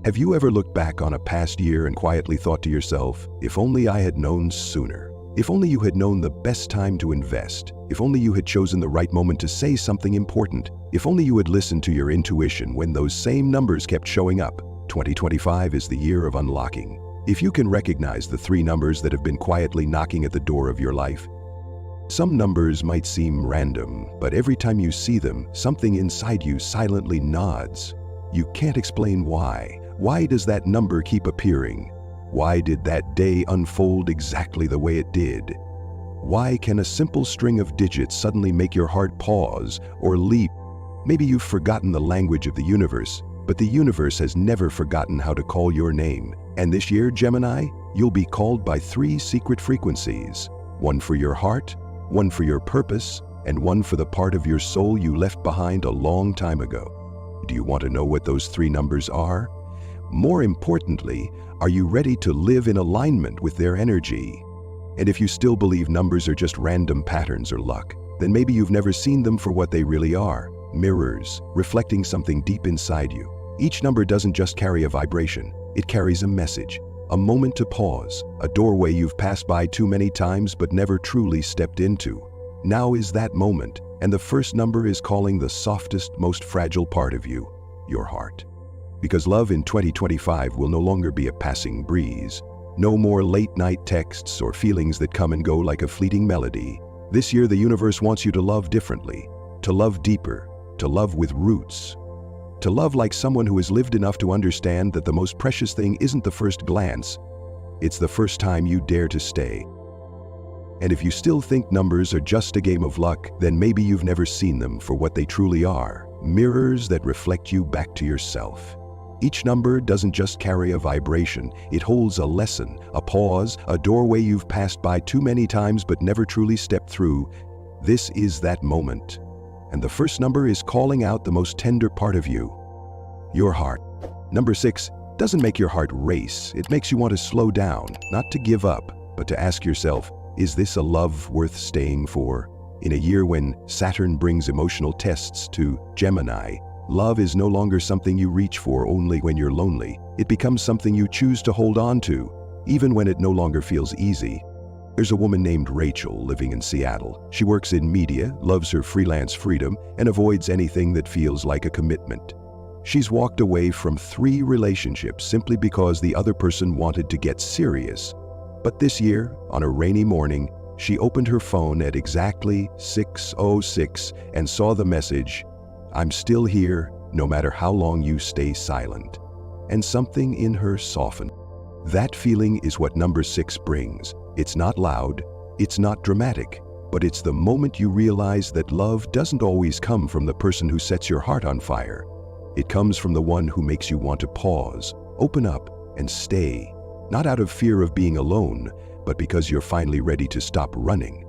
Have you ever looked back on a past year and quietly thought to yourself, if only I had known sooner? If only you had known the best time to invest? If only you had chosen the right moment to say something important? If only you had listened to your intuition when those same numbers kept showing up? 2025 is the year of unlocking. If you can recognize the three numbers that have been quietly knocking at the door of your life. Some numbers might seem random, but every time you see them, something inside you silently nods. You can't explain why. Why does that number keep appearing? Why did that day unfold exactly the way it did? Why can a simple string of digits suddenly make your heart pause or leap? Maybe you've forgotten the language of the universe, but the universe has never forgotten how to call your name. And this year, Gemini, you'll be called by three secret frequencies. One for your heart, one for your purpose, and one for the part of your soul you left behind a long time ago. Do you want to know what those three numbers are? More importantly, are you ready to live in alignment with their energy? And if you still believe numbers are just random patterns or luck, then maybe you've never seen them for what they really are. Mirrors, reflecting something deep inside you. Each number doesn't just carry a vibration, it carries a message, a moment to pause, a doorway you've passed by too many times but never truly stepped into. Now is that moment, and the first number is calling the softest, most fragile part of you, your heart. Because love in 2025 will no longer be a passing breeze. No more late-night texts or feelings that come and go like a fleeting melody. This year, the universe wants you to love differently, to love deeper, to love with roots, to love like someone who has lived enough to understand that the most precious thing isn't the first glance, it's the first time you dare to stay. And if you still think numbers are just a game of luck, then maybe you've never seen them for what they truly are, mirrors that reflect you back to yourself. Each number doesn't just carry a vibration, it holds a lesson, a pause, a doorway you've passed by too many times but never truly stepped through. This is that moment. And the first number is calling out the most tender part of you, your heart. Number 6 doesn't make your heart race, it makes you want to slow down, not to give up, but to ask yourself, is this a love worth staying for? In a year when Saturn brings emotional tests to Gemini, love is no longer something you reach for only when you're lonely. It becomes something you choose to hold on to, even when it no longer feels easy. There's a woman named Rachel living in Seattle. She works in media, loves her freelance freedom, and avoids anything that feels like a commitment. She's walked away from 3 relationships simply because the other person wanted to get serious. But this year, on a rainy morning, she opened her phone at exactly 6:06 and saw the message, "I'm still here, no matter how long you stay silent." And something in her softened. That feeling is what number 6 brings. It's not loud, it's not dramatic, but it's the moment you realize that love doesn't always come from the person who sets your heart on fire. It comes from the one who makes you want to pause, open up, and stay. Not out of fear of being alone, but because you're finally ready to stop running.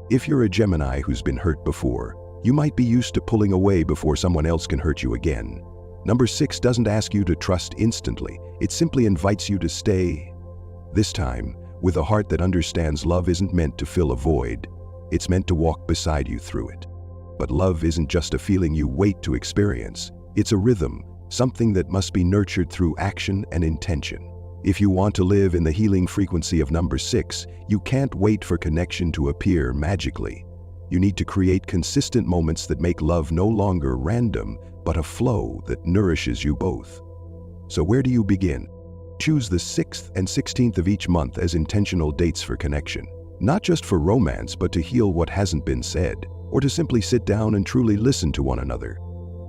If you're a Gemini who's been hurt before, you might be used to pulling away before someone else can hurt you again. Number 6 doesn't ask you to trust instantly, it simply invites you to stay. This time, with a heart that understands love isn't meant to fill a void, it's meant to walk beside you through it. But love isn't just a feeling you wait to experience, it's a rhythm, something that must be nurtured through action and intention. If you want to live in the healing frequency of number 6, you can't wait for connection to appear magically. You need to create consistent moments that make love no longer random, but a flow that nourishes you both. So where do you begin? Choose the 6th and 16th of each month as intentional dates for connection. Not just for romance, but to heal what hasn't been said, or to simply sit down and truly listen to one another.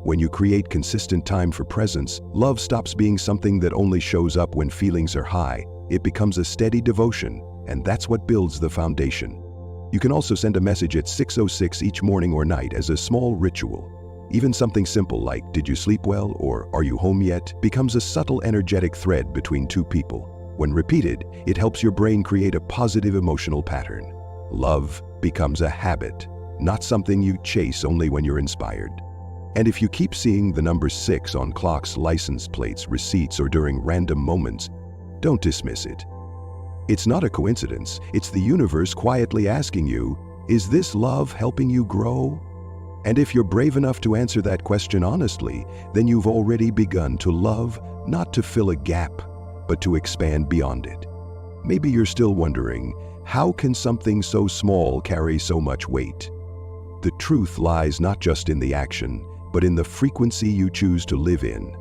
When you create consistent time for presence, love stops being something that only shows up when feelings are high. It becomes a steady devotion, and that's what builds the foundation. You can also send a message at 6:06 each morning or night as a small ritual. Even something simple like, "Did you sleep well?" or "Are you home yet?" becomes a subtle energetic thread between two people. When repeated, it helps your brain create a positive emotional pattern. Love becomes a habit, not something you chase only when you're inspired. And if you keep seeing the number 6 on clocks, license plates, receipts, or during random moments, don't dismiss it. It's not a coincidence, it's the universe quietly asking you, is this love helping you grow? And if you're brave enough to answer that question honestly, then you've already begun to love, not to fill a gap, but to expand beyond it. Maybe you're still wondering, how can something so small carry so much weight? The truth lies not just in the action, but in the frequency you choose to live in.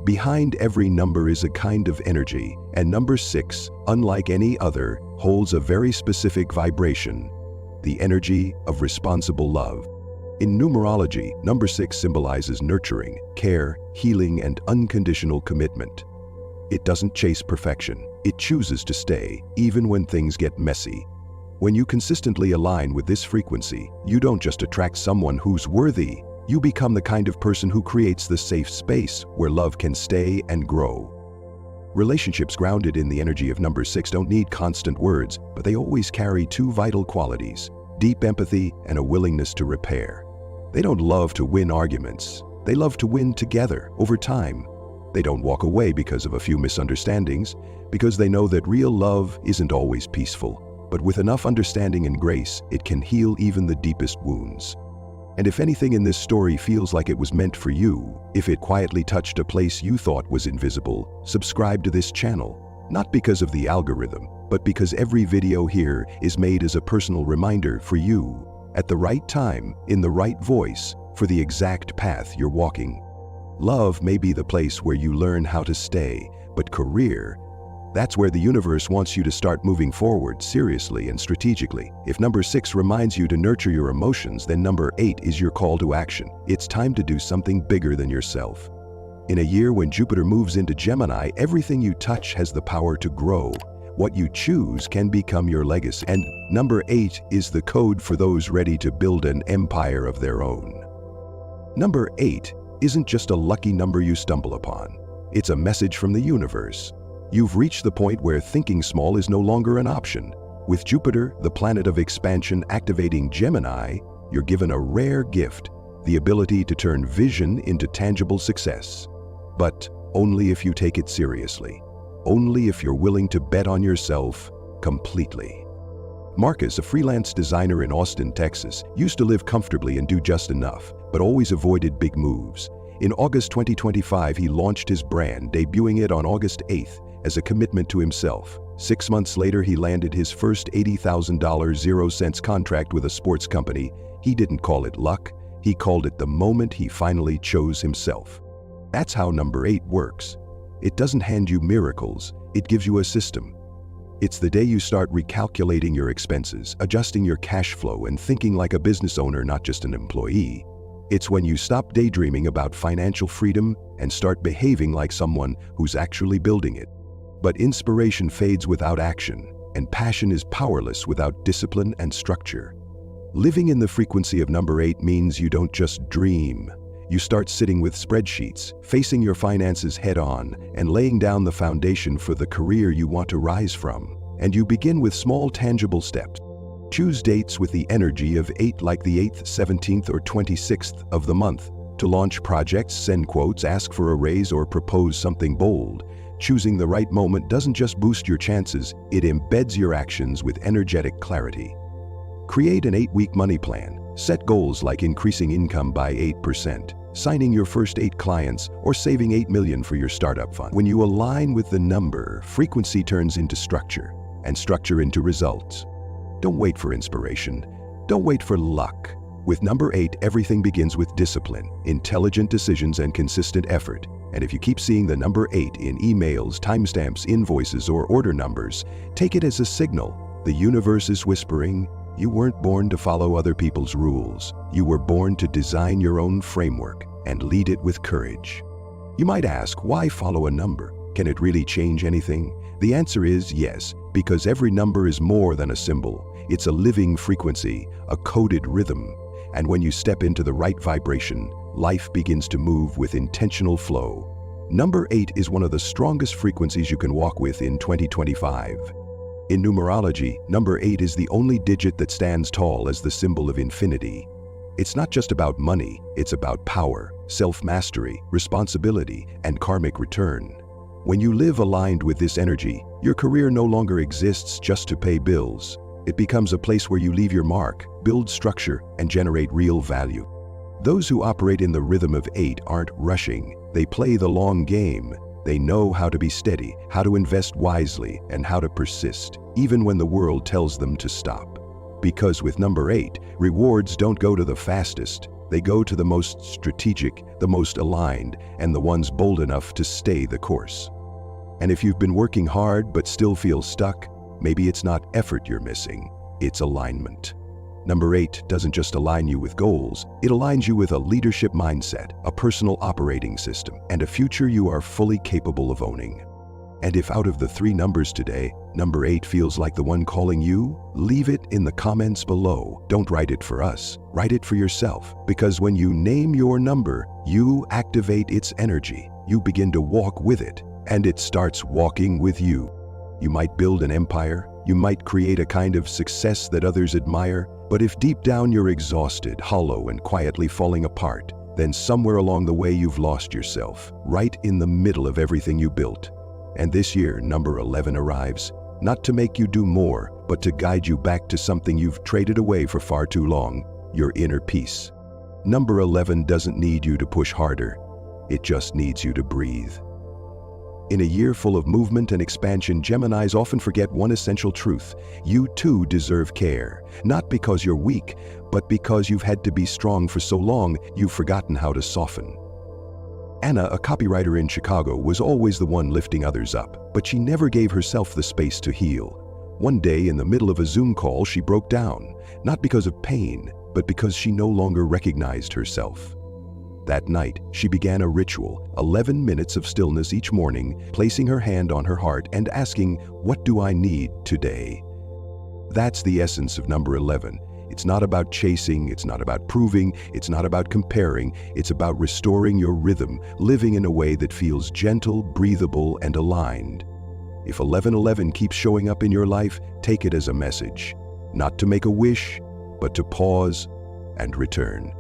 Behind every number is a kind of energy, and number 6, unlike any other, holds a very specific vibration: the energy of responsible love. In numerology, number 6 symbolizes nurturing, care, healing, and unconditional commitment. It doesn't chase perfection. It chooses to stay, even when things get messy. When you consistently align with this frequency, you don't just attract someone who's worthy. You become the kind of person who creates the safe space where love can stay and grow. Relationships grounded in the energy of number 6 don't need constant words, but they always carry 2 vital qualities: deep empathy and a willingness to repair. They don't love to win arguments. They love to win together, over time. They don't walk away because of a few misunderstandings, because they know that real love isn't always peaceful. But with enough understanding and grace, it can heal even the deepest wounds. And if anything in this story feels like it was meant for you, if it quietly touched a place you thought was invisible, subscribe to this channel. Not because of the algorithm, but because every video here is made as a personal reminder for you, at the right time, in the right voice, for the exact path you're walking. Love may be the place where you learn how to stay, but career, that's where the universe wants you to start moving forward seriously and strategically. If number 6 reminds you to nurture your emotions, then number 8 is your call to action. It's time to do something bigger than yourself. In a year when Jupiter moves into Gemini, everything you touch has the power to grow. What you choose can become your legacy. And number 8 is the code for those ready to build an empire of their own. Number 8 isn't just a lucky number you stumble upon. It's a message from the universe. You've reached the point where thinking small is no longer an option. With Jupiter, the planet of expansion, activating Gemini, you're given a rare gift: the ability to turn vision into tangible success. But only if you take it seriously. Only if you're willing to bet on yourself completely. Marcus, a freelance designer in Austin, Texas, used to live comfortably and do just enough, but always avoided big moves. In August 2025, he launched his brand, debuting it on August 8th as a commitment to himself. 6 months later, he landed his first $80,000 0-cents contract with a sports company. He didn't call it luck. He called it the moment he finally chose himself. That's how number 8 works. It doesn't hand you miracles, it gives you a system. It's the day you start recalculating your expenses, adjusting your cash flow, and thinking like a business owner, not just an employee. It's when you stop daydreaming about financial freedom and start behaving like someone who's actually building it. But inspiration fades without action, and passion is powerless without discipline and structure. Living in the frequency of number 8 means you don't just dream. You start sitting with spreadsheets, facing your finances head-on, and laying down the foundation for the career you want to rise from. And you begin with small, tangible steps. Choose dates with the energy of 8, like the 8th, 17th, or 26th of the month, to launch projects, send quotes, ask for a raise, or propose something bold. Choosing the right moment doesn't just boost your chances, it embeds your actions with energetic clarity. Create an 8-week money plan. Set goals like increasing income by 8%, signing your first 8 clients, or saving $8 million for your startup fund. When you align with the number, frequency turns into structure, and structure into results. Don't wait for inspiration. Don't wait for luck. With number 8, everything begins with discipline, intelligent decisions, and consistent effort. And if you keep seeing the number 8 in emails, timestamps, invoices, or order numbers, take it as a signal. The universe is whispering, you weren't born to follow other people's rules. You were born to design your own framework and lead it with courage. You might ask, why follow a number? Can it really change anything? The answer is yes, because every number is more than a symbol. It's a living frequency, a coded rhythm. And when you step into the right vibration, life begins to move with intentional flow. Number 8 is one of the strongest frequencies you can walk with in 2025. In numerology, number 8 is the only digit that stands tall as the symbol of infinity. It's not just about money, it's about power, self-mastery, responsibility, and karmic return. When you live aligned with this energy, your career no longer exists just to pay bills. It becomes a place where you leave your mark, build structure, and generate real value. Those who operate in the rhythm of 8 aren't rushing. They play the long game. They know how to be steady, how to invest wisely, and how to persist, even when the world tells them to stop. Because with number 8, rewards don't go to the fastest. They go to the most strategic, the most aligned, and the ones bold enough to stay the course. And if you've been working hard but still feel stuck, maybe it's not effort you're missing, it's alignment. Number 8 doesn't just align you with goals, it aligns you with a leadership mindset, a personal operating system, and a future you are fully capable of owning. And if out of the 3 numbers today, number 8 feels like the one calling you, leave it in the comments below. Don't write it for us, write it for yourself. Because when you name your number, you activate its energy. You begin to walk with it, and it starts walking with you. You might build an empire, you might create a kind of success that others admire, but if deep down you're exhausted, hollow, and quietly falling apart, then somewhere along the way you've lost yourself, right in the middle of everything you built. And this year, number 11 arrives, not to make you do more, but to guide you back to something you've traded away for far too long, your inner peace. Number 11 doesn't need you to push harder, it just needs you to breathe. In a year full of movement and expansion, Geminis often forget one essential truth. You too deserve care. Not because you're weak, but because you've had to be strong for so long, you've forgotten how to soften. Anna, a copywriter in Chicago, was always the one lifting others up, but she never gave herself the space to heal. One day, in the middle of a Zoom call, she broke down, not because of pain, but because she no longer recognized herself. That night, she began a ritual, 11 minutes of stillness each morning, placing her hand on her heart and asking, "What do I need today?" That's the essence of number 11. It's not about chasing, it's not about proving, it's not about comparing, it's about restoring your rhythm, living in a way that feels gentle, breathable, and aligned. If 1111 keeps showing up in your life, take it as a message. Not to make a wish, but to pause and return.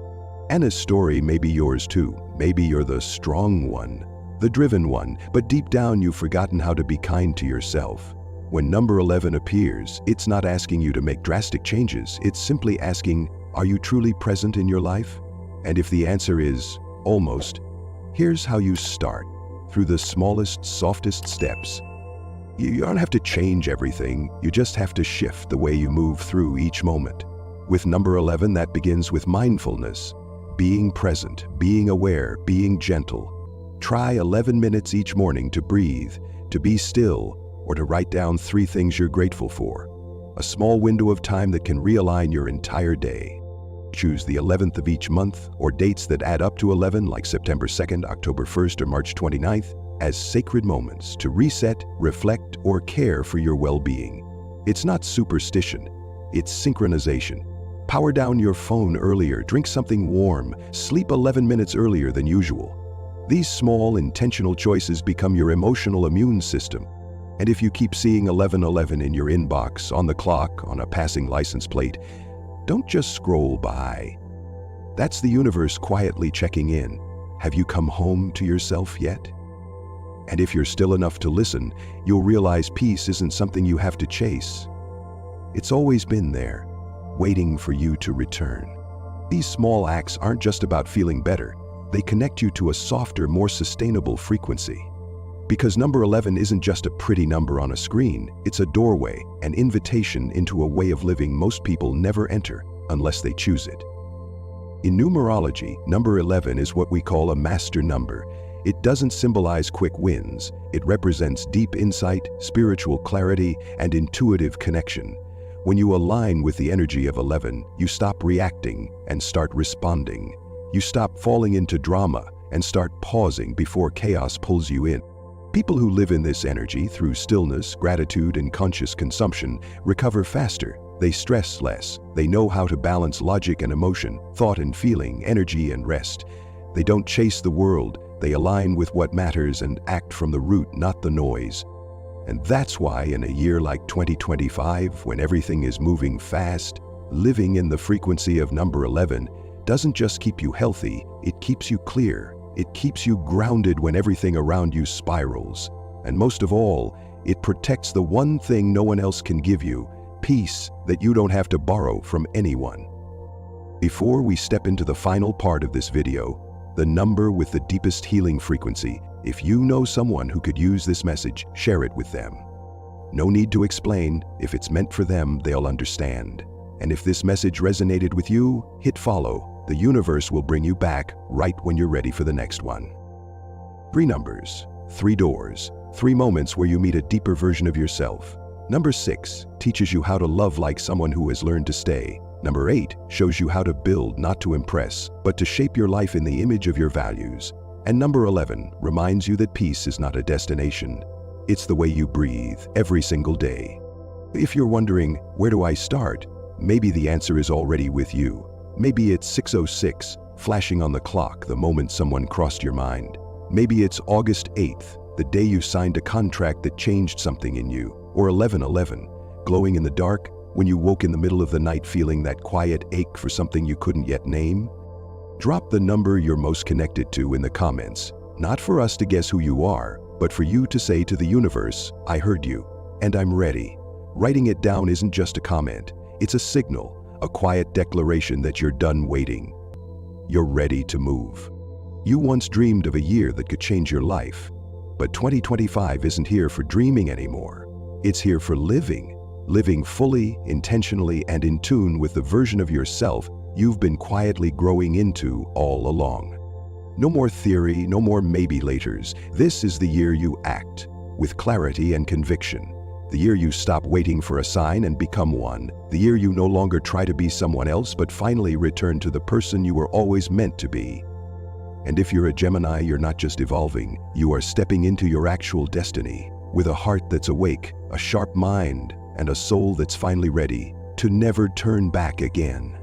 Anna's story may be yours too. Maybe you're the strong one, the driven one, but deep down you've forgotten how to be kind to yourself. When number 11 appears, it's not asking you to make drastic changes. It's simply asking, are you truly present in your life? And if the answer is, almost, here's how you start. Through the smallest, softest steps. You don't have to change everything, you just have to shift the way you move through each moment. With number 11, that begins with mindfulness. Being present, being aware, being gentle. Try 11 minutes each morning to breathe, to be still, or to write down 3 things you're grateful for. A small window of time that can realign your entire day. Choose the 11th of each month, or dates that add up to 11 like September 2nd, October 1st, or March 29th, as sacred moments to reset, reflect, or care for your well-being. It's not superstition, it's synchronization. Power down your phone earlier, drink something warm, sleep 11 minutes earlier than usual. These small, intentional choices become your emotional immune system. And if you keep seeing 1111 in your inbox, on the clock, on a passing license plate, don't just scroll by. That's the universe quietly checking in. Have you come home to yourself yet? And if you're still enough to listen, you'll realize peace isn't something you have to chase. It's always been there, waiting for you to return. These small acts aren't just about feeling better. They connect you to a softer, more sustainable frequency. Because number 11 isn't just a pretty number on a screen, it's a doorway, an invitation into a way of living most people never enter unless they choose it. In numerology, number 11 is what we call a master number. It doesn't symbolize quick wins. It represents deep insight, spiritual clarity, and intuitive connection. When you align with the energy of 11, you stop reacting and start responding. You stop falling into drama and start pausing before chaos pulls you in. People who live in this energy through stillness, gratitude, and conscious consumption recover faster. They stress less. They know how to balance logic and emotion, thought and feeling, energy and rest. They don't chase the world. They align with what matters and act from the root, not the noise. And that's why in a year like 2025, when everything is moving fast, living in the frequency of number 11 doesn't just keep you healthy, it keeps you clear. It keeps you grounded when everything around you spirals. And most of all, it protects the one thing no one else can give you, peace that you don't have to borrow from anyone. Before we step into the final part of this video, the number with the deepest healing frequency, if you know someone who could use this message, share it with them. No need to explain. If it's meant for them, they'll understand. And if this message resonated with you, hit follow. The universe will bring you back right when you're ready for the next one. 3 numbers, 3 doors, 3 moments where you meet a deeper version of yourself. Number 6 teaches you how to love like someone who has learned to stay. Number 8 shows you how to build not to impress, but to shape your life in the image of your values. And number 11 reminds you that peace is not a destination. It's the way you breathe every single day. If you're wondering, where do I start? Maybe the answer is already with you. Maybe it's 6:06, flashing on the clock the moment someone crossed your mind. Maybe it's August 8th, the day you signed a contract that changed something in you. Or 11:11, glowing in the dark, when you woke in the middle of the night feeling that quiet ache for something you couldn't yet name. Drop the number you're most connected to in the comments, not for us to guess who you are, but for you to say to the universe, I heard you, and I'm ready. Writing it down isn't just a comment, it's a signal, a quiet declaration that you're done waiting. You're ready to move. You once dreamed of a year that could change your life, but 2025 isn't here for dreaming anymore. It's here for living fully, intentionally, and in tune with the version of yourself you've been quietly growing into all along. No more theory, no more maybe laters. This is the year you act with clarity and conviction. The year you stop waiting for a sign and become one. The year you no longer try to be someone else but finally return to the person you were always meant to be. And if you're a Gemini, you're not just evolving, you are stepping into your actual destiny with a heart that's awake, a sharp mind, and a soul that's finally ready to never turn back again.